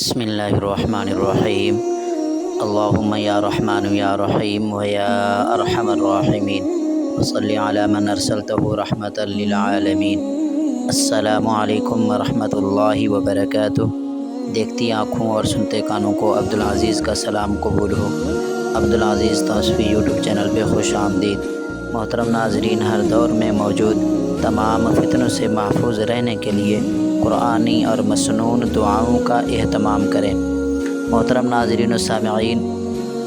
بسم اللہ الرحمن الرحیم اللہم یا رحمن یا رحیم و یا ارحم الراحمین وصلی علی من ارسلتہ رحمتا للعالمین۔ السلام علیکم ورحمۃ اللہ وبرکاتہ۔ دیکھتی آنکھوں اور سنتے کانوں کو عبدالعزیز کا سلام قبول ہو۔ عبدالعزیز توصیفی یوٹیوب چینل پہ خوش آمدید۔ محترم ناظرین، ہر دور میں موجود تمام فتنوں سے محفوظ رہنے کے لیے قرآنی اور مسنون دعاؤں کا اہتمام کریں۔ محترم ناظرین و سامعین،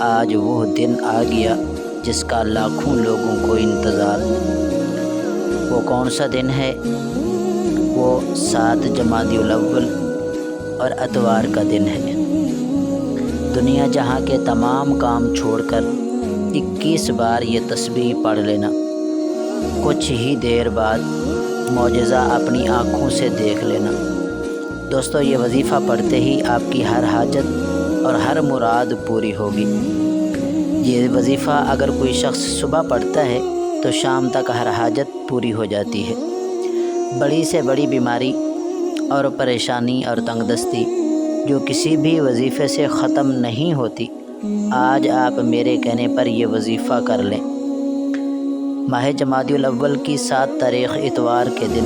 آج وہ دن آ گیا جس کا لاکھوں لوگوں کو انتظار۔ وہ کون سا دن ہے؟ وہ 7 جمادی الاول اور اتوار کا دن ہے۔ دنیا جہاں کے تمام کام چھوڑ کر 21 بار یہ تسبیح پڑھ لینا۔ کچھ ہی دیر بعد معجزہ اپنی آنکھوں سے دیکھ لینا۔ دوستو، یہ وظیفہ پڑھتے ہی آپ کی ہر حاجت اور ہر مراد پوری ہوگی۔ یہ وظیفہ اگر کوئی شخص صبح پڑھتا ہے تو شام تک ہر حاجت پوری ہو جاتی ہے۔ بڑی سے بڑی بیماری اور پریشانی اور تنگ دستی جو کسی بھی وظیفے سے ختم نہیں ہوتی، آج آپ میرے کہنے پر یہ وظیفہ کر لیں۔ ماہ جمادی الاول کی 7 تاریخ اتوار کے دن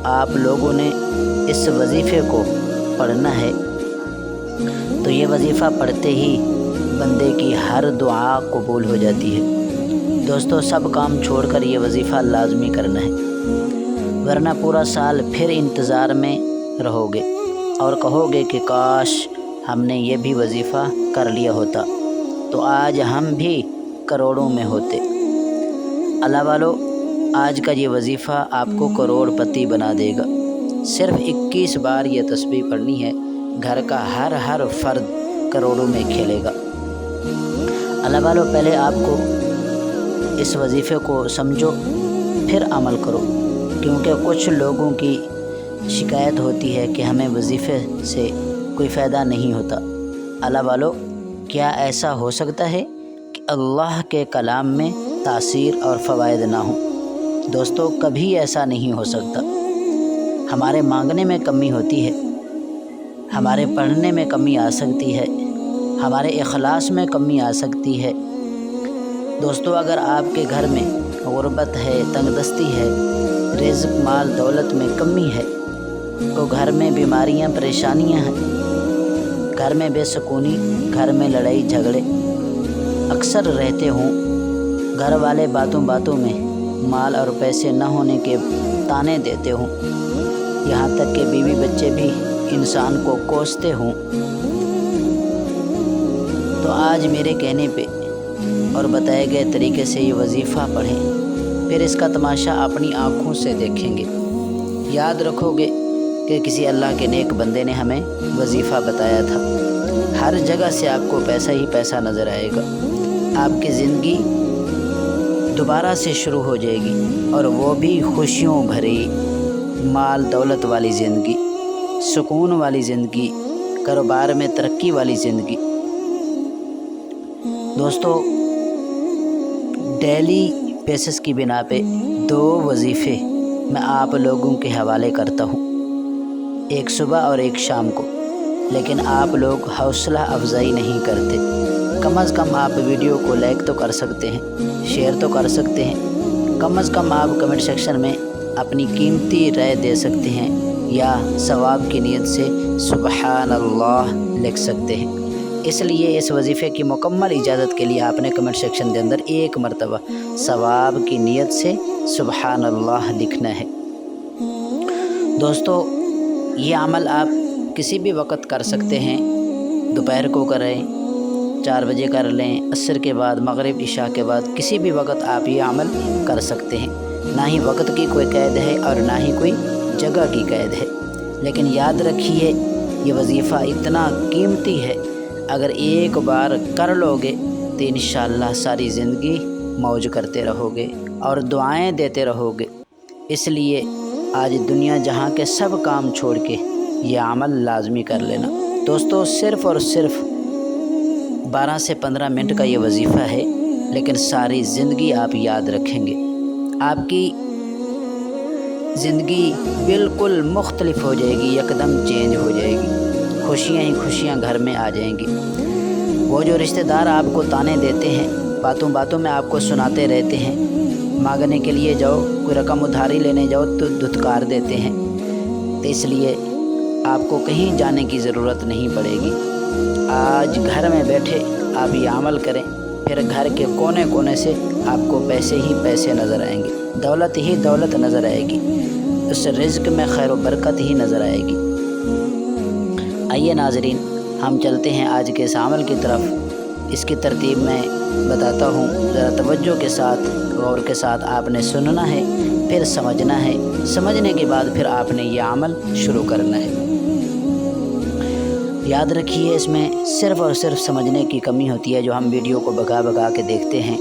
آپ لوگوں نے اس وظیفے کو پڑھنا ہے، تو یہ وظیفہ پڑھتے ہی بندے کی ہر دعا قبول ہو جاتی ہے۔ دوستو، سب کام چھوڑ کر یہ وظیفہ لازمی کرنا ہے، ورنہ پورا سال پھر انتظار میں رہو گے اور کہو گے کہ کاش ہم نے یہ بھی وظیفہ کر لیا ہوتا تو آج ہم بھی کروڑوں میں ہوتے۔ اللہ والو، آج کا یہ وظیفہ آپ کو کروڑ پتی بنا دے گا۔ صرف 21 بار یہ تسبیح پڑھنی ہے، گھر کا ہر فرد کروڑوں میں کھیلے گا۔ اللہ والو، پہلے آپ کو اس وظیفے کو سمجھو پھر عمل کرو، کیونکہ کچھ لوگوں کی شکایت ہوتی ہے کہ ہمیں وظیفے سے کوئی فائدہ نہیں ہوتا۔ اللہ والو، کیا ایسا ہو سکتا ہے کہ اللہ کے کلام میں تاثیر اور فوائد نہ ہوں؟ دوستو، کبھی ایسا نہیں ہو سکتا۔ ہمارے مانگنے میں کمی ہوتی ہے، ہمارے پڑھنے میں کمی آ سکتی ہے، ہمارے اخلاص میں کمی آ سکتی ہے۔ دوستو، اگر آپ کے گھر میں غربت ہے، تنگ دستی ہے، رزق مال دولت میں کمی ہے، تو گھر میں بیماریاں پریشانیاں ہیں، گھر میں بے سکونی، گھر میں لڑائی جھگڑے اکثر رہتے ہوں، گھر والے باتوں میں مال اور پیسے نہ ہونے کے تانے دیتے ہوں، یہاں تک کہ بیوی بچے بھی انسان کو کوستے ہوں، تو آج میرے کہنے پہ اور بتائے گئے طریقے سے یہ وظیفہ پڑھیں، پھر اس کا تماشا اپنی آنکھوں سے دیکھیں گے۔ یاد رکھو گے کہ کسی اللہ کے نیک بندے نے ہمیں وظیفہ بتایا تھا۔ ہر جگہ سے آپ کو پیسہ ہی پیسہ نظر آئے گا، آپ کی زندگی دوبارہ سے شروع ہو جائے گی، اور وہ بھی خوشیوں بھری، مال دولت والی زندگی، سکون والی زندگی، کاروبار میں ترقی والی زندگی۔ دوستو، ڈیلی بیسس کی بنا پہ 2 وظیفے میں آپ لوگوں کے حوالے کرتا ہوں، ایک صبح اور ایک شام کو، لیکن آپ لوگ حوصلہ افزائی نہیں کرتے۔ کم از کم آپ ویڈیو کو لائک تو کر سکتے ہیں، شیئر تو کر سکتے ہیں، کم از کم آپ کمنٹ سیکشن میں اپنی قیمتی رائے دے سکتے ہیں، یا ثواب کی نیت سے سبحان اللہ لکھ سکتے ہیں۔ اس لیے اس وظیفے کی مکمل اجازت کے لیے آپ نے کمنٹ سیکشن کے اندر ایک مرتبہ ثواب کی نیت سے سبحان اللہ لکھنا ہے۔ دوستو، یہ عمل آپ کسی بھی وقت کر سکتے ہیں، دوپہر کو کریں، 4 بجے کر لیں، عصر کے بعد، مغرب عشاء کے بعد، کسی بھی وقت آپ یہ عمل کر سکتے ہیں۔ نہ ہی وقت کی کوئی قید ہے اور نہ ہی کوئی جگہ کی قید ہے، لیکن یاد رکھیے یہ وظیفہ اتنا قیمتی ہے، اگر ایک بار کر لو گے تو انشاءاللہ ساری زندگی موج کرتے رہو گے اور دعائیں دیتے رہو گے۔ اس لیے آج دنیا جہاں کے سب کام چھوڑ کے یہ عمل لازمی کر لینا۔ دوستو، صرف اور صرف 12 سے 15 منٹ کا یہ وظیفہ ہے، لیکن ساری زندگی آپ یاد رکھیں گے۔ آپ کی زندگی بالکل مختلف ہو جائے گی، یکدم چینج ہو جائے گی۔ خوشیاں ہی خوشیاں گھر میں آ جائیں گی۔ وہ جو رشتہ دار آپ کو طعنے دیتے ہیں، باتوں باتوں میں آپ کو سناتے رہتے ہیں، مانگنے کے لیے جاؤ، کوئی رقم ادھاری لینے جاؤ تو دھتکار دیتے ہیں، تو اس لیے آپ کو کہیں جانے کی ضرورت نہیں پڑے گی۔ آج گھر میں بیٹھے آپ یہ عمل کریں، پھر گھر کے کونے کونے سے آپ کو پیسے ہی پیسے نظر آئیں گے، دولت ہی دولت نظر آئے گی، اس رزق میں خیر و برکت ہی نظر آئے گی۔ آئیے ناظرین، ہم چلتے ہیں آج کے اس عمل کی طرف۔ اس کی ترتیب میں بتاتا ہوں، ذرا توجہ کے ساتھ، غور کے ساتھ آپ نے سننا ہے، پھر سمجھنا ہے، سمجھنے کے بعد پھر آپ نے یہ عمل شروع کرنا ہے۔ یاد رکھیے، اس میں صرف اور صرف سمجھنے کی کمی ہوتی ہے، جو ہم ویڈیو کو بگا بگا کے دیکھتے ہیں،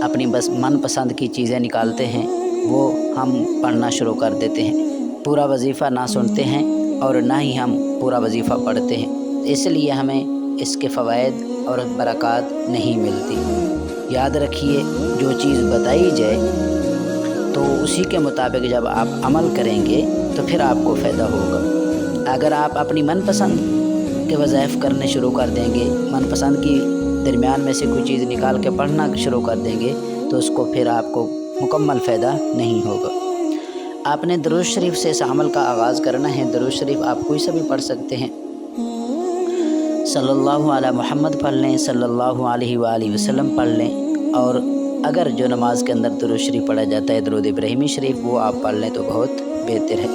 اپنی بس من پسند کی چیزیں نکالتے ہیں، وہ ہم پڑھنا شروع کر دیتے ہیں، پورا وظیفہ نہ سنتے ہیں اور نہ ہی ہم پورا وظیفہ پڑھتے ہیں، اس لیے ہمیں اس کے فوائد اور برکات نہیں ملتی۔ یاد رکھیے، جو چیز بتائی جائے تو اسی کے مطابق جب آپ عمل کریں گے تو پھر آپ کو فائدہ ہوگا۔ اگر آپ اپنی من پسند کے وظائف کرنے شروع کر دیں گے، من پسند کی درمیان میں سے کوئی چیز نکال کے پڑھنا شروع کر دیں گے تو اس کو پھر آپ کو مکمل فائدہ نہیں ہوگا۔ آپ نے درود شریف سے اس عمل کا آغاز کرنا ہے۔ درود شریف آپ کوئی سا بھی پڑھ سکتے ہیں، صلی اللہ علی محمد پڑھ لیں، صلی اللہ علیہ وآلہ وسلم پڑھ لیں، اور اگر جو نماز کے اندر درود شریف پڑھا جاتا ہے درود ابراہیمی شریف، وہ آپ پڑھ لیں تو بہت بہتر ہے۔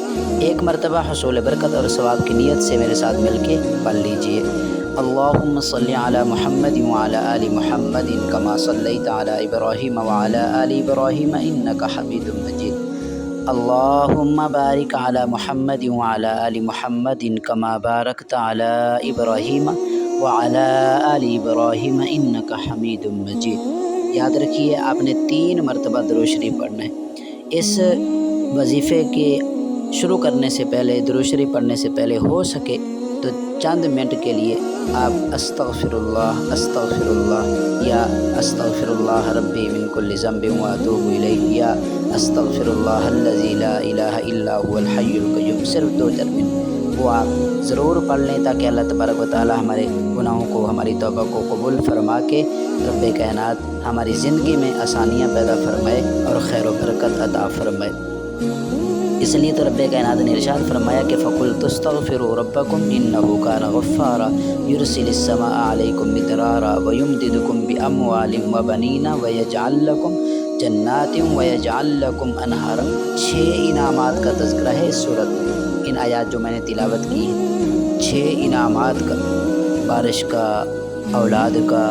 ایک مرتبہ حصول برکت اور ثواب کی نیت سے میرے ساتھ مل کے پڑھ لیجئے۔ اللہم صلی علی محمد وعلی آل محمد کما صلیت علی ابراہیم وعلی آل ابراہیم انک حمید مجید۔ اللہم بارک علی محمد وعلی آل محمد کما بارکت علی ابراہیم وعلی آل ابراہیم انک حمید مجید۔ یاد رکھیے، آپ نے 3 مرتبہ درود شریف پڑھنا ہے۔ اس وظیفے کے شروع کرنے سے پہلے، درود شریف پڑھنے سے پہلے ہو سکے تو چند منٹ کے لیے آپ استغفر اللہ یا استغفر اللہ ربی من کل ذنب واتوب الیہ یا استغفر اللہ الذی لا الہ الا هو الحی القیوم، صرف 2-4 منٹ وہ آپ ضرور پڑھ لیں، تاکہ اللہ تبارک و تعالی ہمارے گناہوں کو، ہماری توبہ کو قبول فرما کے رب کائنات ہماری زندگی میں آسانیاں پیدا فرمائے اور خیر و برکت عطا فرمائے۔ اس لیے تو رب کائنات نے ارشاد فرمایا کہ فَقُلْتُ اسْتَغْفِرُوا رَبَّكُمْ إِنَّهُ كَانَ غَفَّارًا يُرْسِلِ السَّمَاءَ عَلَيْكُمْ مِدْرَارًا وَيُمْدِدْكُمْ بِأَمْوَالٍ وَبَنِينَ وَيَجْعَلْ لَكُمْ جَنَّاتٍ وَيَجْعَلْ لَكُمْ أَنْهَارًا۔ 6 انعامات کا تذکرہ ہے اس صورت میں۔ ان آیات جو میں نے تلاوت کی ہیں، 6 انعامات کا، بارش کا، اولاد کا،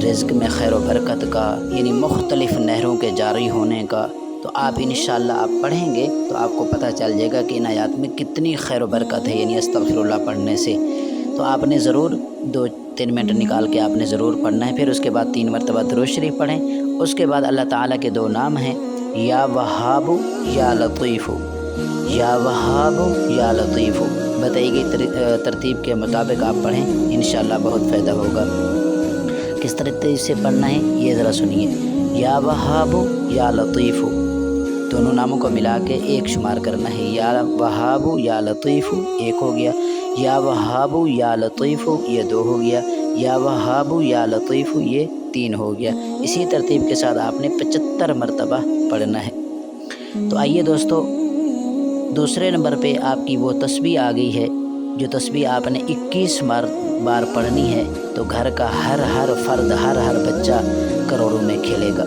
رزق میں خیر و برکت کا، یعنی مختلف نہروں کے جاری ہونے کا۔ تو آپ انشاءاللہ آپ پڑھیں گے تو آپ کو پتہ چل جائے گا کہ ان آیات میں کتنی خیر و برکت ہے، یعنی استغفر اللہ پڑھنے سے۔ تو آپ نے ضرور 2-3 منٹ نکال کے آپ نے ضرور پڑھنا ہے۔ پھر اس کے بعد 3 مرتبہ درود شریف پڑھیں۔ اس کے بعد اللہ تعالیٰ کے 2 نام ہیں، یا وہاب یا لطیف، یا وہاب یا لطیف، بتائی گئی ترتیب کے مطابق آپ پڑھیں، انشاءاللہ بہت فائدہ ہوگا۔ کس طرح سے پڑھنا ہے یہ ذرا سنیے۔ یا وہاب یا لطیف، دونوں ناموں کو ملا کے ایک شمار کرنا ہے، یا وہاب یا لطیف 1 ہو گیا، یا وہاب یا لطیف یہ 2 ہو گیا، یا وہاب یا لطیف یہ 3 ہو گیا۔ اسی ترتیب کے ساتھ آپ نے 75 مرتبہ پڑھنا ہے۔ تو آئیے دوستو، دوسرے نمبر پہ آپ کی وہ تسبیح آ گئی ہے، جو تسبیح آپ نے 21 بار پڑھنی ہے، تو گھر کا ہر فرد، ہر بچہ کروڑوں میں کھیلے گا۔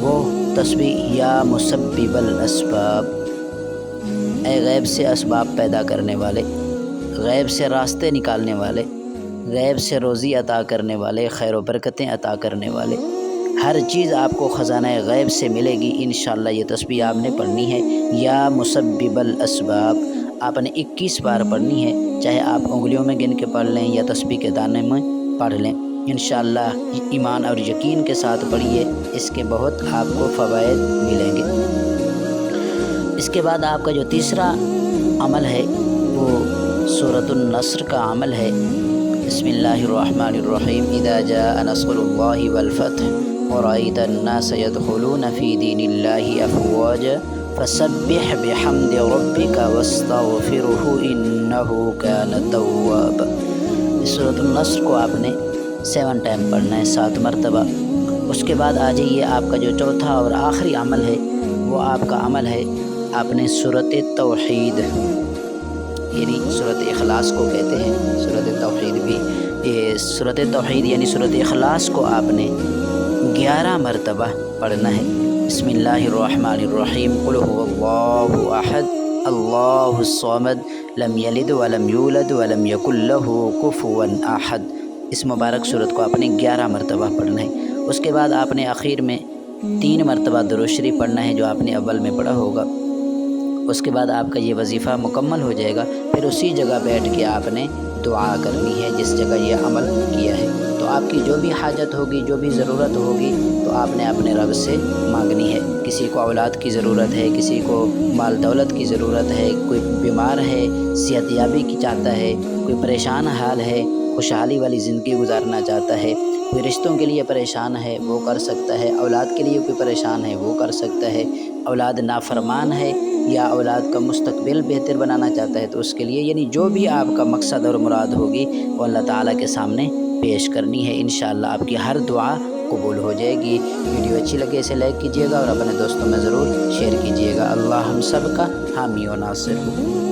وہ تسبیح یا مسبب الاسباب، اے غیب سے اسباب پیدا کرنے والے، غیب سے راستے نکالنے والے، غیب سے روزی عطا کرنے والے، خیر و برکتیں عطا کرنے والے، ہر چیز آپ کو خزانہ غیب سے ملے گی انشاءاللہ۔ یہ تسبیح آپ نے پڑھنی ہے، یا مسبب الاسباب آپ نے 21 بار پڑھنی ہے، چاہے آپ انگلیوں میں گن کے پڑھ لیں یا تسبیح کے دانے میں پڑھ لیں، انشاءاللہ ایمان اور یقین کے ساتھ پڑھیے، اس کے بہت آپ کو فوائد ملیں گے۔ اس کے بعد آپ کا جو تیسرا عمل ہے وہ سورۃ النصر کا عمل ہے۔ بسم اللہ الرحمن الرحیم، اذا جاء نصر اللہ والفتح ورأيت الناس يدخلون في دين الله أفواجا فسبح بحمد ربک واستغفرہ انہ کان توابا۔ سورۃ النصر کو آپ نے 7 ٹائم پڑھنا ہے، 7 مرتبہ۔ اس کے بعد آ جائیے، آپ کا جو چوتھا اور آخری عمل ہے وہ آپ کا عمل ہے، آپ نے سورۃ توحید، یعنی سورۃ اخلاص کو کہتے ہیں، سورۃ توحید بھی، یہ سورۃ توحید یعنی سورۃ اخلاص کو آپ نے 11 مرتبہ پڑھنا ہے۔ بسم اللہ الرحمن الرحیم، قل هو اللہ احد اللہ الصمد لم یلد ولم یولد ولم یکن لہ کفوا احد۔ اس مبارک سورت کو آپ نے 11 مرتبہ پڑھنا ہے۔ اس کے بعد آپ نے آخر میں 3 مرتبہ درود شریف پڑھنا ہے جو آپ نے اول میں پڑھا ہوگا۔ اس کے بعد آپ کا یہ وظیفہ مکمل ہو جائے گا، پھر اسی جگہ بیٹھ کے آپ نے دعا کرنی ہے جس جگہ یہ عمل کیا ہے۔ تو آپ کی جو بھی حاجت ہوگی، جو بھی ضرورت ہوگی، تو آپ نے اپنے رب سے مانگنی ہے۔ کسی کو اولاد کی ضرورت ہے، کسی کو مال دولت کی ضرورت ہے، کوئی بیمار ہے صحت یابی کی چاہتا ہے، کوئی پریشان حال ہے خوشحالی والی زندگی گزارنا چاہتا ہے، کوئی رشتوں کے لیے پریشان ہے وہ کر سکتا ہے، اولاد کے لیے کوئی پریشان ہے وہ کر سکتا ہے، اولاد نافرمان ہے یا اولاد کا مستقبل بہتر بنانا چاہتا ہے تو اس کے لیے، یعنی جو بھی آپ کا مقصد اور مراد ہوگی وہ اللہ تعالیٰ کے سامنے پیش کرنی ہے۔ انشاءاللہ آپ کی ہر دعا قبول ہو جائے گی۔ ویڈیو اچھی لگے اسے لائک کیجیے گا اور اپنے دوستوں میں ضرور شیئر کیجیے گا۔ اللہ ہم سب کا حامی و ناصر ہو۔